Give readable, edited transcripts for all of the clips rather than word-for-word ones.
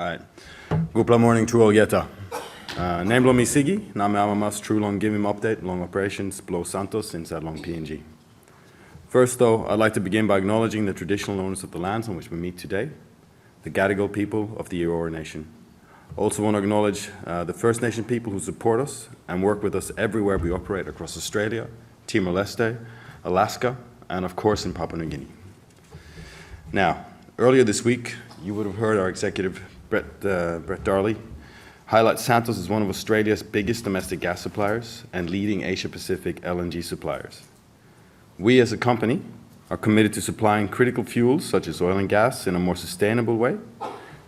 Alright. Good morning to all Geta. Name lo mi Sigi, name amamas true long give him update, long operations below Santos inside long PNG. First though, I'd like to begin by acknowledging the traditional owners of the lands on which we meet today, the Gadigal people of the Eora Nation. Also want to acknowledge the First Nation people who support us and work with us everywhere we operate across Australia, Timor-Leste, Alaska, and of course in Papua New Guinea. Now, earlier this week, you would have heard our executive, Brett Darley, highlight Santos as one of Australia's biggest domestic gas suppliers and leading Asia-Pacific LNG suppliers. We as a company are committed to supplying critical fuels such as oil and gas in a more sustainable way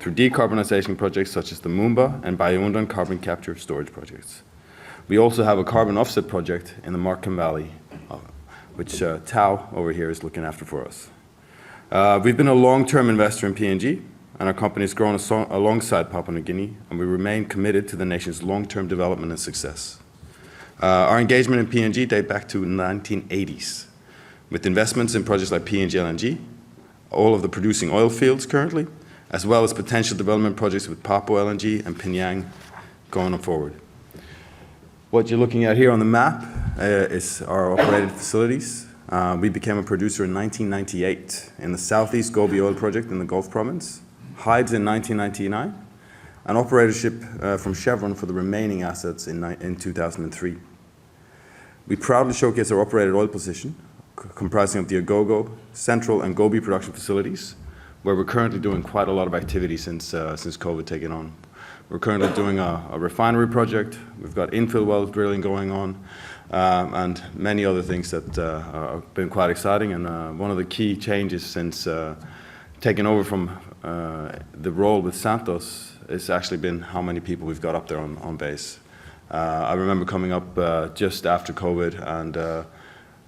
through decarbonization projects such as the Moomba and Bayoundan carbon capture storage projects. We also have a carbon offset project in the Markham Valley, which Tao over here is looking after for us. We've been a long-term investor in PNG, and our company has grown alongside Papua New Guinea, and we remain committed to the nation's long-term development and success. Our engagement in PNG dates back to the 1980s, with investments in projects like PNG LNG, all of the producing oil fields currently, as well as potential development projects with Papua LNG and Pyongyang going forward. What you're looking at here on the map is our operated facilities. We became a producer in 1998 in the Southeast Gobi Oil Project in the Gulf Province, Hides in 1999, and operatorship from Chevron for the remaining assets in 2003. We proudly showcase our operated oil position, comprising of the Agogo, Central, and Gobi production facilities, where we're currently doing quite a lot of activity since COVID taken on. We're currently doing a refinery project, we've got infill well drilling going on, and many other things that have been quite exciting. And one of the key changes since taking over from the role with Santos has actually been how many people we've got up there on base. I remember coming up just after COVID, and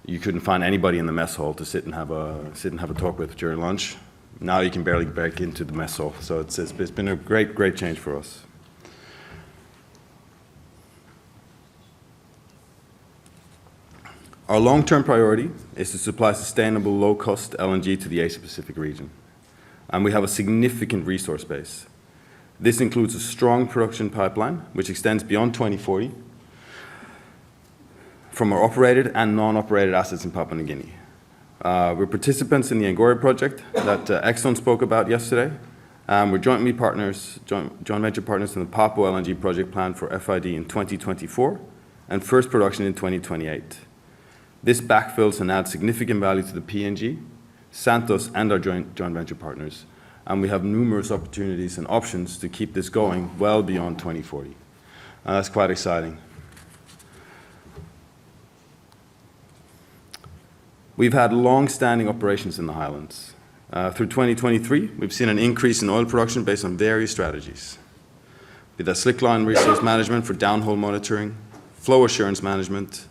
you couldn't find anybody in the mess hall to sit and have a talk with during lunch. Now you can barely break into the mess hall, so it's been a great change for us. Our long-term priority is to supply sustainable, low-cost LNG to the Asia-Pacific region, and we have a significant resource base. This includes a strong production pipeline, which extends beyond 2040, from our operated and non-operated assets in Papua New Guinea. We're participants in the Angora project that Exxon spoke about yesterday. We're joint venture partners in the Papua LNG project planned for FID in 2024 and first production in 2028. This backfills and adds significant value to the PNG, Santos, and our joint venture partners. And we have numerous opportunities and options to keep this going well beyond 2040. That's quite exciting. We've had long-standing operations in the Highlands. Through 2023, we've seen an increase in oil production based on various strategies. With a slickline resource management for downhole monitoring, flow assurance management,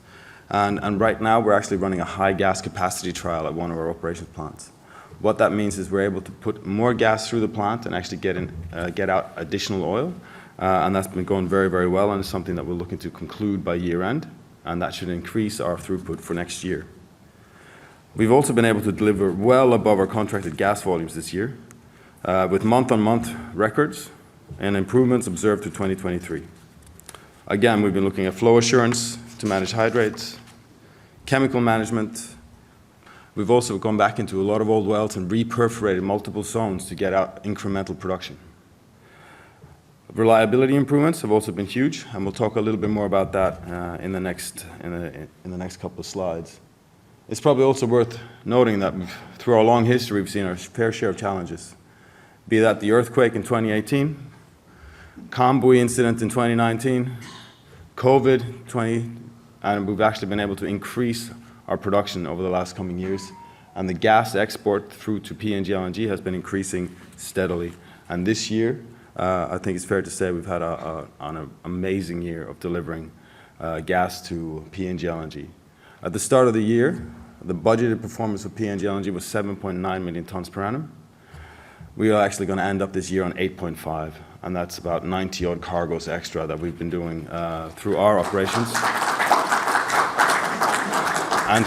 and right now we're actually running a high gas capacity trial at one of our operations plants. What that means is we're able to put more gas through the plant and actually get out additional oil, and that's been going very well, and it's something that we're looking to conclude by year end, and that should increase our throughput for next year. We've also been able to deliver well above our contracted gas volumes this year, with month-on-month records and improvements observed through 2023. Again, we've been looking at flow assurance to manage hydrates, chemical management. We've also gone back into a lot of old wells and reperforated multiple zones to get out incremental production. Reliability improvements have also been huge, and we'll talk a little bit more about that in the next couple of slides. It's probably also worth noting that through our long history, we've seen our fair share of challenges, be that the earthquake in 2018, Kambui incident in 2019, COVID, and we've actually been able to increase our production over the last coming years. And the gas export through to PNG LNG has been increasing steadily. And this year, I think it's fair to say we've had an amazing year of delivering gas to PNG LNG. At the start of the year, the budgeted performance of PNG LNG was 7.9 million tons per annum. We are actually going to end up this year on 8.5, and that's about 90 odd cargoes extra that we've been doing through our operations and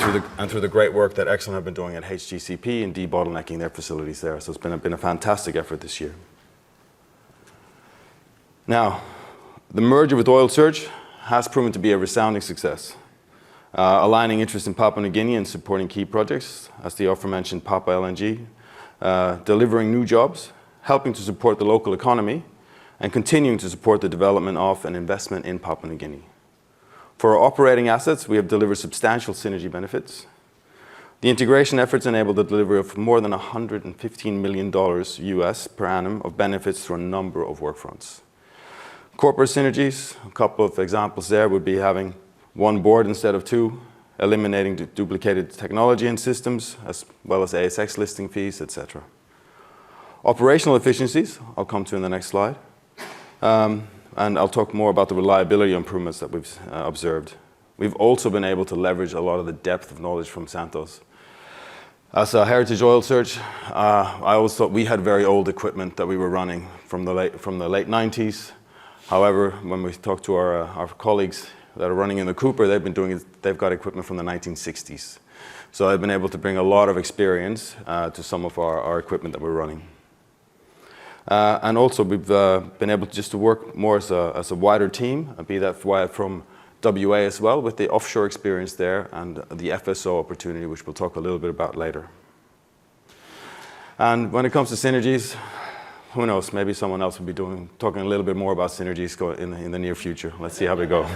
through the great work that Exxon have been doing at HGCP and debottlenecking their facilities there. So it's been a fantastic effort this year. Now, the merger with Oil Search has proven to be a resounding success, aligning interest in Papua New Guinea and supporting key projects, as the aforementioned Papua LNG, delivering new jobs, helping to support the local economy, and continuing to support the development of and investment in Papua New Guinea. For our operating assets, we have delivered substantial synergy benefits. The integration efforts enabled the delivery of more than $115 million US per annum of benefits through a number of work fronts. Corporate synergies, a couple of examples there would be having one board instead of two, eliminating duplicated technology and systems, as well as ASX listing fees, etc. Operational efficiencies, I'll come to in the next slide. And I'll talk more about the reliability improvements that we've observed. We've also been able to leverage a lot of the depth of knowledge from Santos. As a Heritage Oil Search, I always thought we had very old equipment that we were running from the late 90s. However, when we talk to our colleagues that are running in the Cooper, they've got equipment from the 1960s. So I've been able to bring a lot of experience to some of our equipment that we're running. And also we've been able to work more as a wider team, be that from WA as well, with the offshore experience there and the FSO opportunity, which we'll talk a little bit about later. And when it comes to synergies, who knows, maybe someone else will be talking a little bit more about synergies in the near future. Let's see how we go.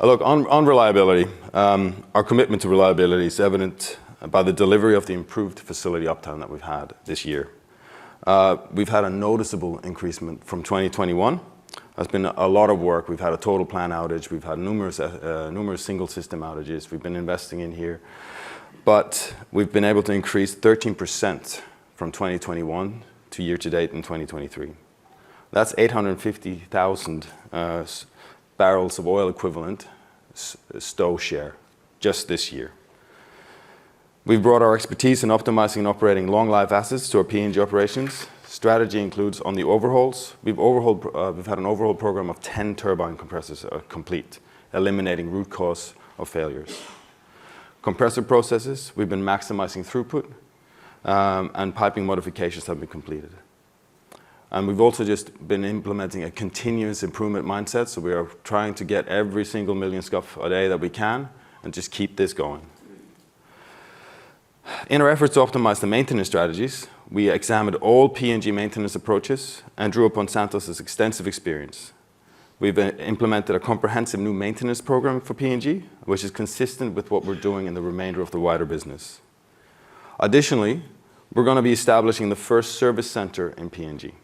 Look, on reliability, our commitment to reliability is evident by the delivery of the improved facility uptime that we've had this year. We've had a noticeable increase from 2021. There's been a lot of work. We've had a total plan outage. We've had numerous single system outages we've been investing in here. But we've been able to increase 13% from 2021 to year to date in 2023. That's 850,000 barrels of oil equivalent stow share just this year. We've brought our expertise in optimizing and operating long-life assets to our PNG operations. Strategy includes on the overhauls. We've had an overhaul program of 10 turbine compressors complete, eliminating root cause of failures. Compressor processes, we've been maximizing throughput, and piping modifications have been completed. And we've also just been implementing a continuous improvement mindset, so we are trying to get every single million scuff a day that we can and just keep this going. In our efforts to optimize the maintenance strategies, we examined all PNG maintenance approaches and drew upon Santos' extensive experience. We've implemented a comprehensive new maintenance program for PNG, which is consistent with what we're doing in the remainder of the wider business. Additionally, we're going to be establishing the first service center in PNG.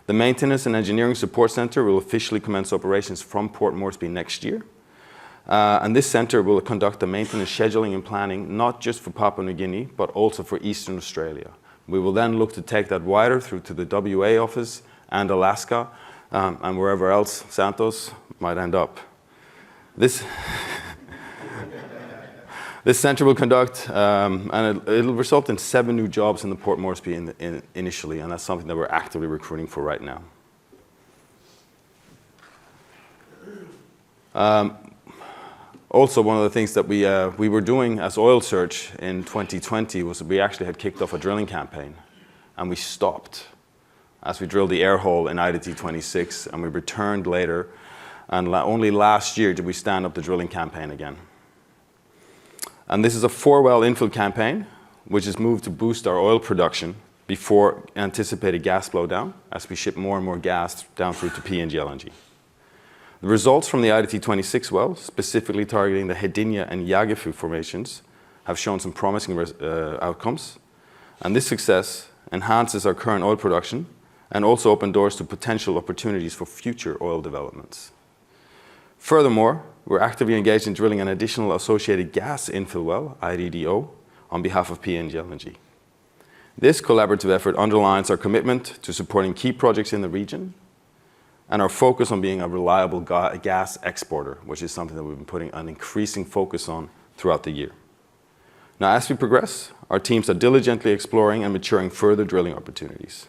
The Maintenance and Engineering Support Center will officially commence operations from Port Moresby next year. And this center will conduct the maintenance scheduling and planning, not just for Papua New Guinea, but also for Eastern Australia. We will then look to take that wider through to the WA office and Alaska, and wherever else Santos might end up. This center will conduct, and it'll result in 7 new jobs in the Port Moresby initially, and that's something that we're actively recruiting for right now. Also, one of the things that we were doing as Oil Search in 2020 was we actually had kicked off a drilling campaign, and we stopped as we drilled the air hole in IDT 26, and we returned later, and only last year did we stand up the drilling campaign again. And this is a 4-well infill campaign, which is moved to boost our oil production before anticipated gas flow down, as we ship more and more gas down through to PNG LNG. The results from the IDT 26 well, specifically targeting the Hedinya and Yagifu formations, have shown some promising outcomes, and this success enhances our current oil production and also open doors to potential opportunities for future oil developments. Furthermore, we're actively engaged in drilling an additional associated gas infill well, IDDO, on behalf of PNG LNG. This collaborative effort underlines our commitment to supporting key projects in the region and our focus on being a reliable gas exporter, which is something that we've been putting an increasing focus on throughout the year. Now, as we progress, our teams are diligently exploring and maturing further drilling opportunities.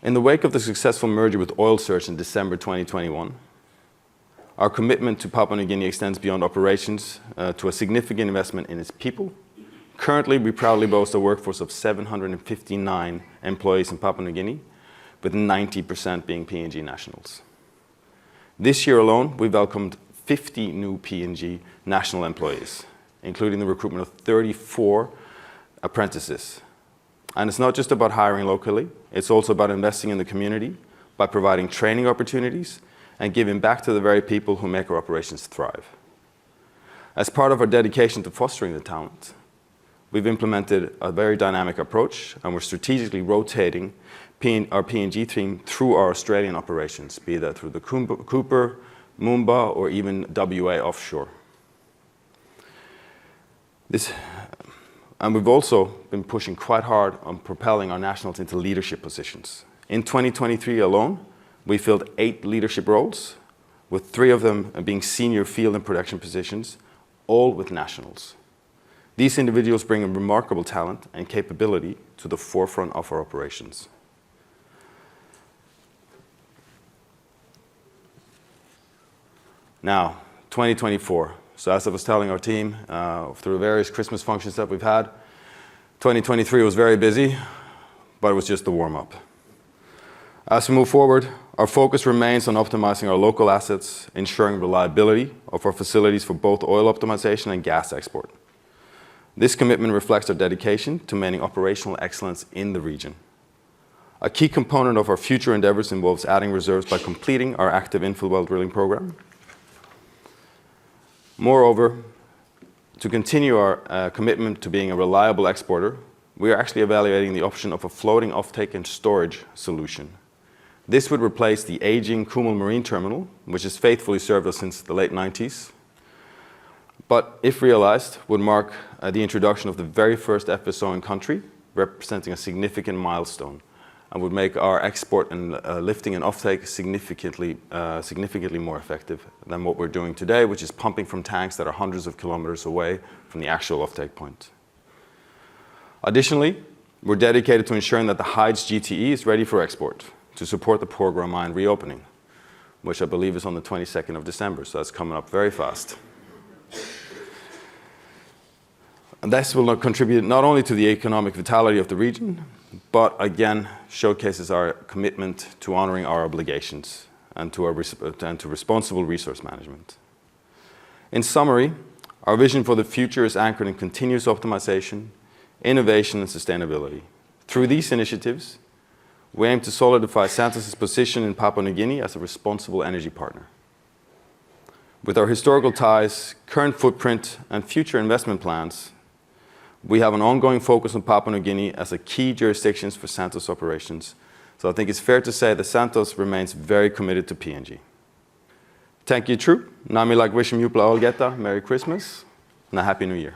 In the wake of the successful merger with Oil Search in December 2021, Our commitment to Papua New Guinea extends beyond operations to a significant investment in its people. Currently, we proudly boast a workforce of 759 employees in Papua New Guinea, with 90% being PNG nationals. This year alone, we welcomed 50 new PNG national employees, including the recruitment of 34 apprentices. And it's not just about hiring locally, it's also about investing in the community by providing training opportunities and giving back to the very people who make our operations thrive. As part of our dedication to fostering the talent, we've implemented a very dynamic approach, and we're strategically rotating our PNG team through our Australian operations, be that through the Cooper, Moomba, or even WA offshore. And we've also been pushing quite hard on propelling our nationals into leadership positions. In 2023 alone, we filled 8 leadership roles, with 3 of them being senior field and production positions, all with nationals. These individuals bring a remarkable talent and capability to the forefront of our operations. Now, 2024. So as I was telling our team, through various Christmas functions that we've had, 2023 was very busy, but it was just the warm-up. As we move forward, our focus remains on optimizing our local assets, ensuring reliability of our facilities for both oil optimization and gas export. This commitment reflects our dedication to maintaining operational excellence in the region. A key component of our future endeavors involves adding reserves by completing our active infill well drilling program. Moreover, to continue our commitment to being a reliable exporter, we are actually evaluating the option of a floating offtake and storage solution. This would replace the aging Kumul Marine Terminal, which has faithfully served us since the late 90s, but if realized, would mark the introduction of the very first FSO in country, representing a significant milestone, and would make our export and lifting and offtake significantly more effective than what we're doing today, which is pumping from tanks that are hundreds of kilometers away from the actual offtake point. Additionally, we're dedicated to ensuring that the Hides GTE is ready for export to support the Porgera mine reopening, which I believe is on the 22nd of December, so that's coming up very fast. And this will contribute not only to the economic vitality of the region, but again showcases our commitment to honoring our obligations and to responsible resource management. In summary, our vision for the future is anchored in continuous optimization, innovation, and sustainability. Through these initiatives, we aim to solidify Santos' position in Papua New Guinea as a responsible energy partner. With our historical ties, current footprint, and future investment plans, we have an ongoing focus on Papua New Guinea as a key jurisdiction for Santos operations. So I think it's fair to say that Santos remains very committed to PNG. Thank you, True. Nami like wishing you Merry Christmas and a Happy New Year.